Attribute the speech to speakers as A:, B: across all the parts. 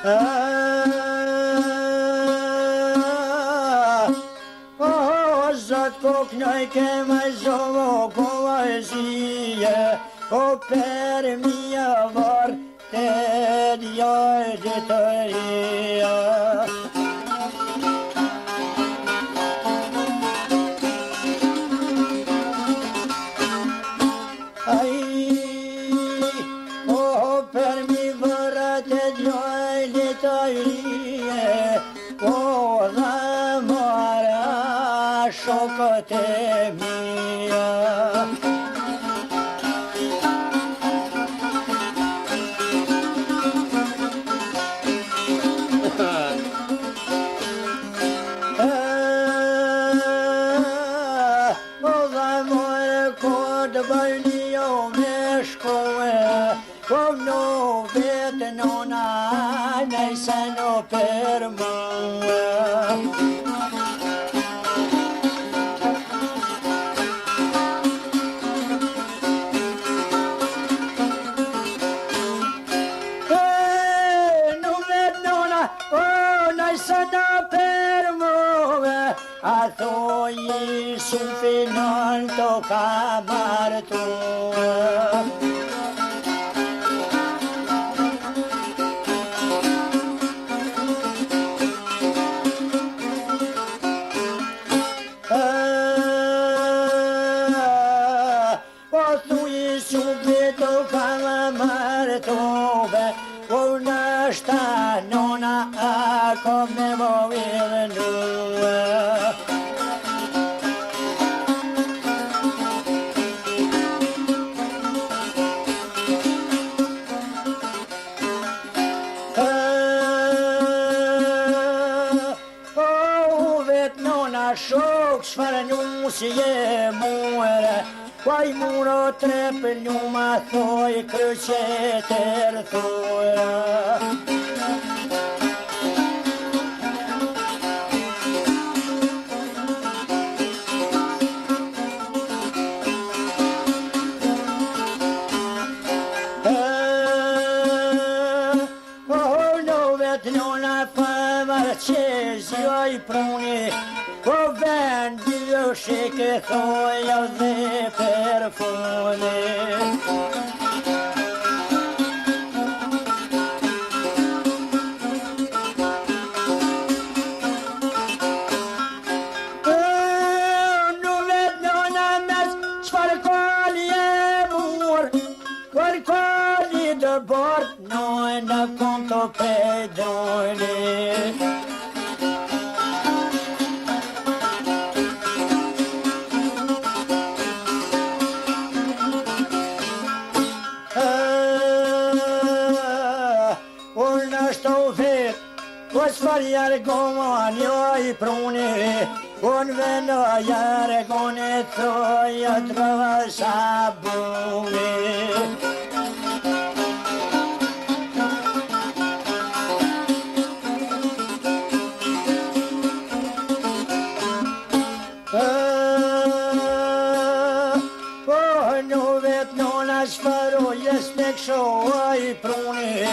A: Zot koknoj ke me zovo poezije, o per mia vorte dio editoria. Shokate mia Oda more kod bajni o meshkove O no vet nona nei sano per mua Sana per muove a togli sul finalto camar tua. O togli subito camar tua. Una sta nonna come muovere nuova. Oh, vet nonna sjok svara nu si je muore. Quai muro trepe njuma thoi kryqeter thora. Nona famar që zjoj pruni Po vendi o shike thoja dhe perfuni Nu vet nona mes qfar kali e mur Qfar kali dë bort Nona konto pedoni Sfarjar goman jag i proni Hon vänner gonet så jag drar sabuni Nu vet nonas för och gästek så i proni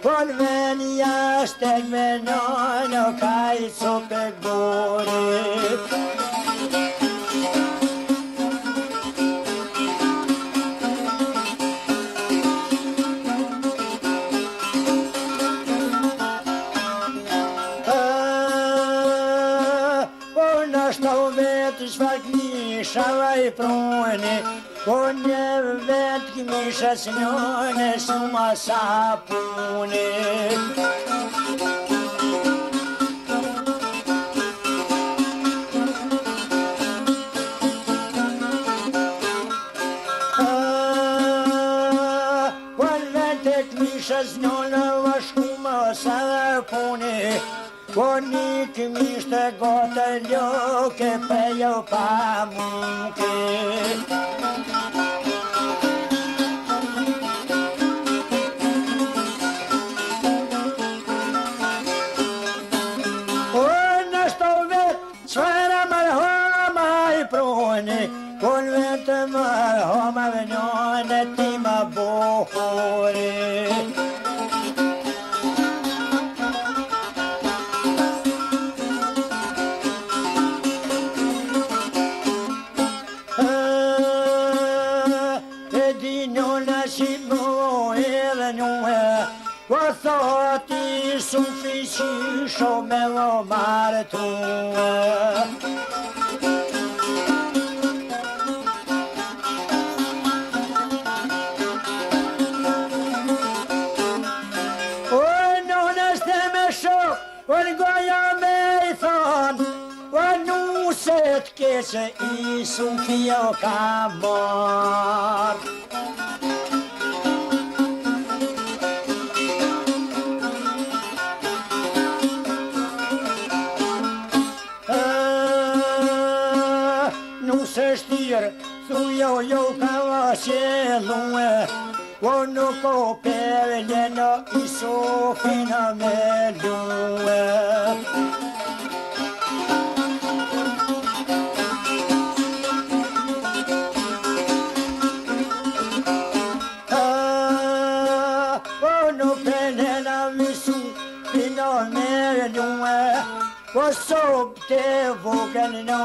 A: Hon vänja steg med nån och kajs och begårit Hon stå vet svart nisha i proni Hon vet gnisha snöne som a sapuni Hon vet gnisha snöne vash som a sapuni Hon ikke miste gott ljuke pejo pamuke Hon vet mar hama venone tima bohore Nona shimo edhe njue Po thoti suficisho me lo martue Unë goja me I thonë, unë nuset keqe I Sufio ka marrë. Nuse shtirë, thujo jo ka vaqelue, unë nuk o perle në I Sofina me lue. Unë perle në visu, pina me lue, o sop të vogën në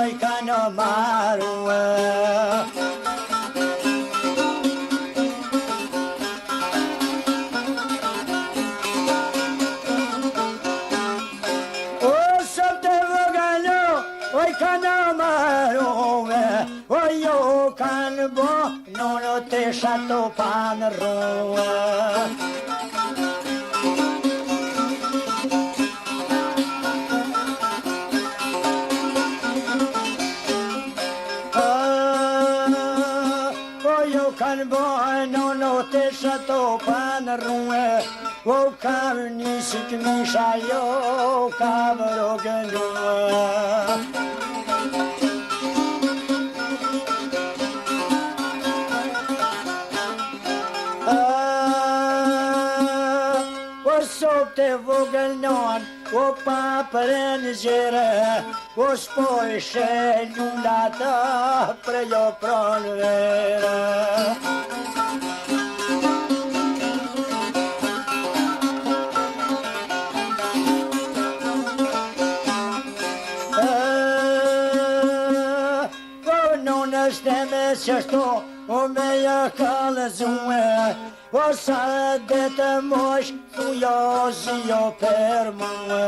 A: I kanë marrue. Io can bo non te shato pan roa Io can bo non te shato pan roa O carni si misha io cavolo ganoa Sop të vogël non, o papërën zire, o spoj lullata për jo pronë vere. Non është me qështo, o me jë kalëzue, o sa dhe të mosh, thujo zio për mua.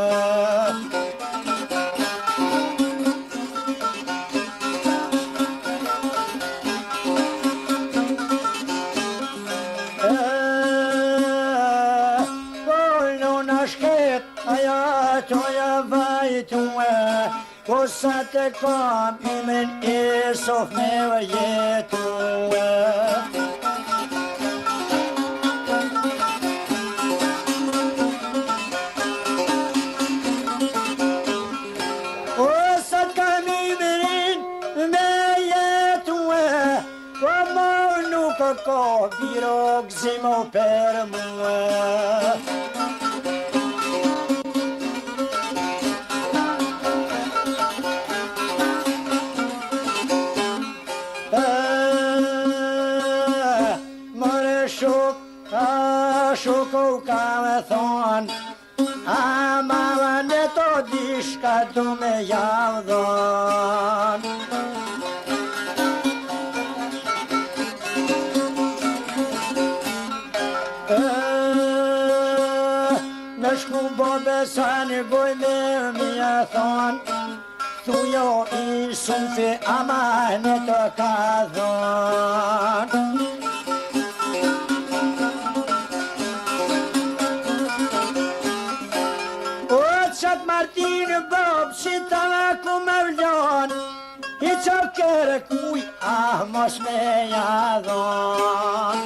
A: Non është ket, aja toja vajtue, o sa të kam imen I sof me jetue. Ko biro gzimo per mua More shuk o ka me thon A mama ne to dishka du me javdon Shku bobe sa një goj me mja thon Thujo I Sufi ama në të ka dhon O qatë Martin bob si ta ku me vlon I qa kere kuj ah mos me jadhon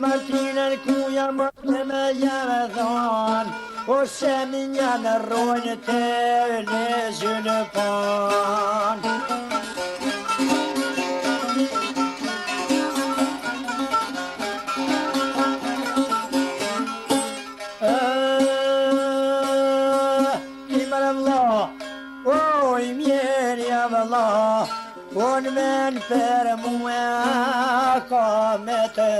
A: Martinën kuja më të me jave dhon Ose minja në rojnë të lezë në pon Kimër Allah, oj mjeri Allah Unë men për mua ka me të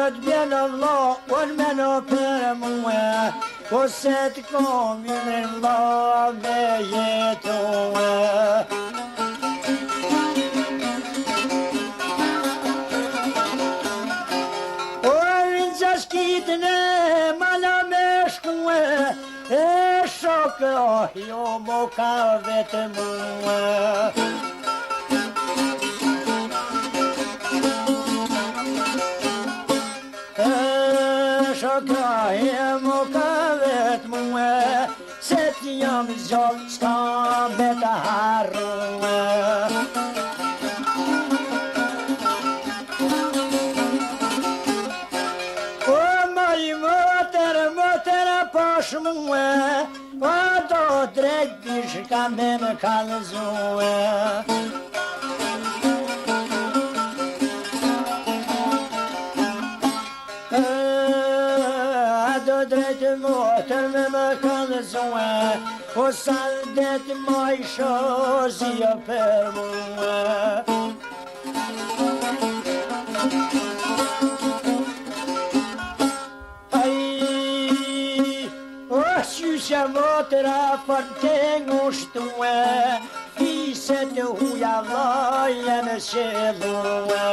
A: të bjene vla, unë me në për muë, po se të kom jumrin vla me jetuë. O vinë që shkitën e mala me shkuë, e shokë, jo mo ka vetë muë. Shoka e mo ka vetë muë, se ti jam zgjallë s'ka me të harruë. O maj motër pash muë, o do drejt dishka me më kalëzuë. Drejtë motër me më kalëzuë, o saldet ma i shozia për muë. O qysha motëra për të ngushtuë, fise të huja vajë me qeluë.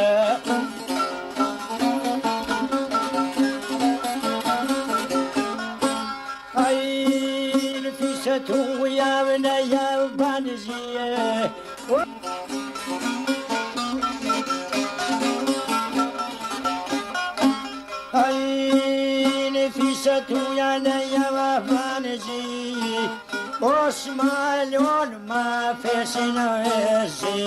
A: Tu javë në javë banëzije. Në fisë tu javë në javë banëzije, o s'malon ma fesin e zi.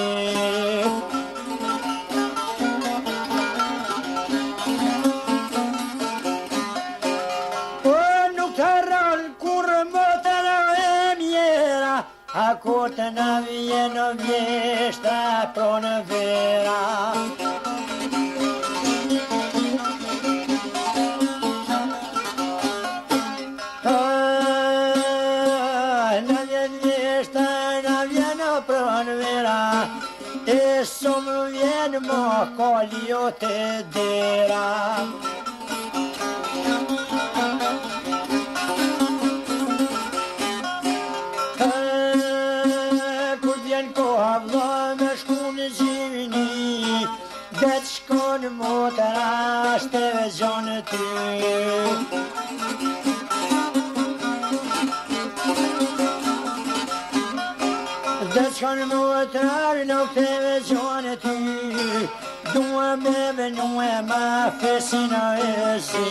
A: Ako të në vjenë vjeshta pro në vera. Në vjenë vjeshta, në vjenë pro në vera, e shumë vjenë më kolio të dera. Vetë shkonë motëra shte vezionë ty. Vetë shkonë motëra në shte vezionë ty, dua me venue ma fesin e zi.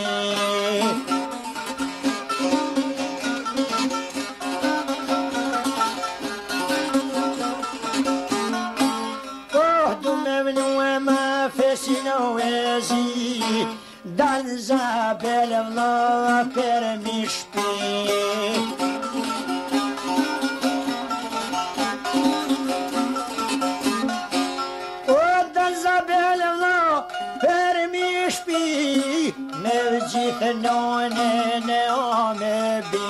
A: Fesino e zi, dalë zabele vla për mi shpi. O dalë zabele vla për mi shpi, me gjithë none në o me bi.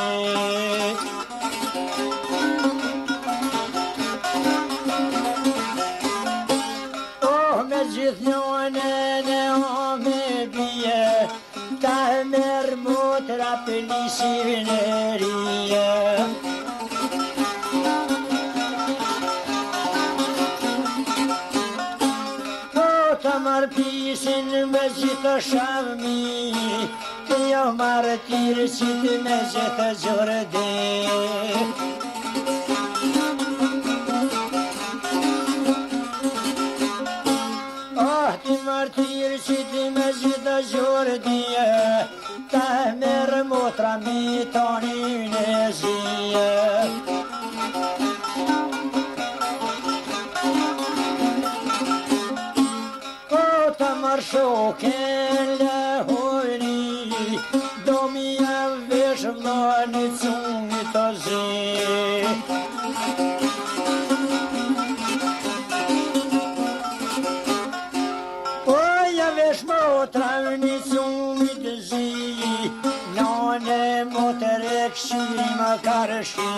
A: Gjithnone në o me bje, ta merë motra për një sivinerije. O të marë pisin me gjithë shavmi, të jo marë tirë që të me gjithë gjërëdi. Martirë që ti me gjithë gjordije, ta merë motra mi toni në zije. O të marë shoken lehojni, do mi avesh vla në cungi të zi. Motra një cumit zi, nane motër e këshiri më karëshi.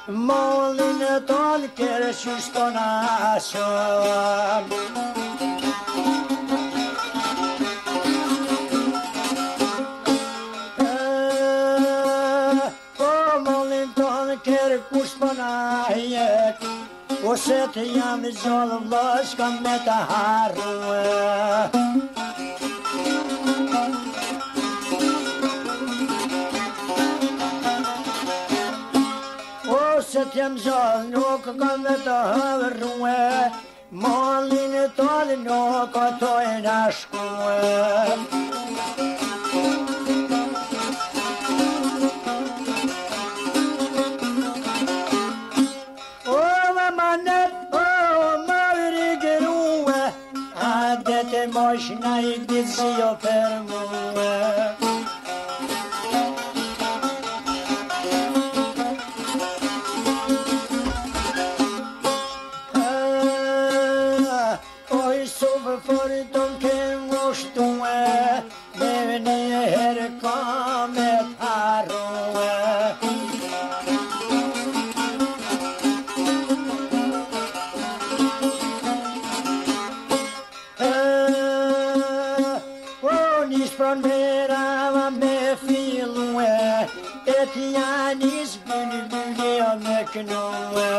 A: Mollin e tonë kërë qështë të nashon. Po mollin tonë kërë kusht për najet, ose të jam i gjallë vlashka me të harru. Se t'jem gjallë nuk kam me të hëvërruë, mollin e tonë nuk atojnë ashkuë. O më manet, o më rigëruë, a dhe të mosh na i ditë si jo për muë. For de kan ståe, men her kom et harroe. Og ni sprang mera med filoe, et janis bunne og møknoe.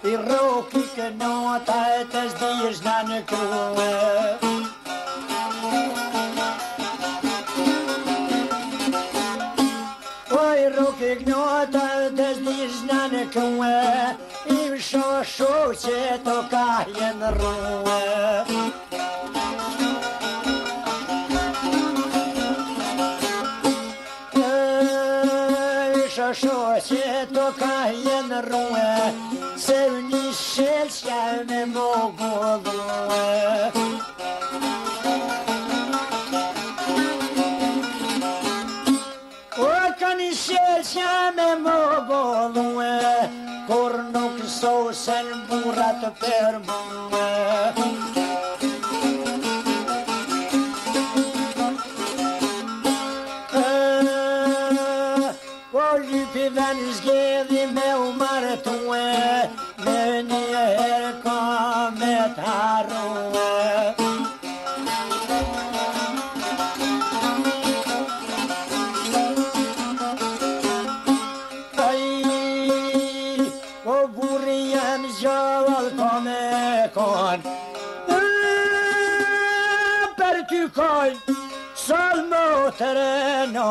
A: I roki që nota e të zdish në në kruë. Oj roki që nota e të zdish në në kruë, i më shosho që të ka jenë rruë. Shosho që të ka jenë rruë, se një shelësja me mogulluë. O ka një shelësja me mogulluë, kur nuk sosen burat për muë. Lypi venë zgjedhi me u martue, me një herë ka me t'harrue. O burri jem gjallë ka me kon, për ty kon, Salmo terreno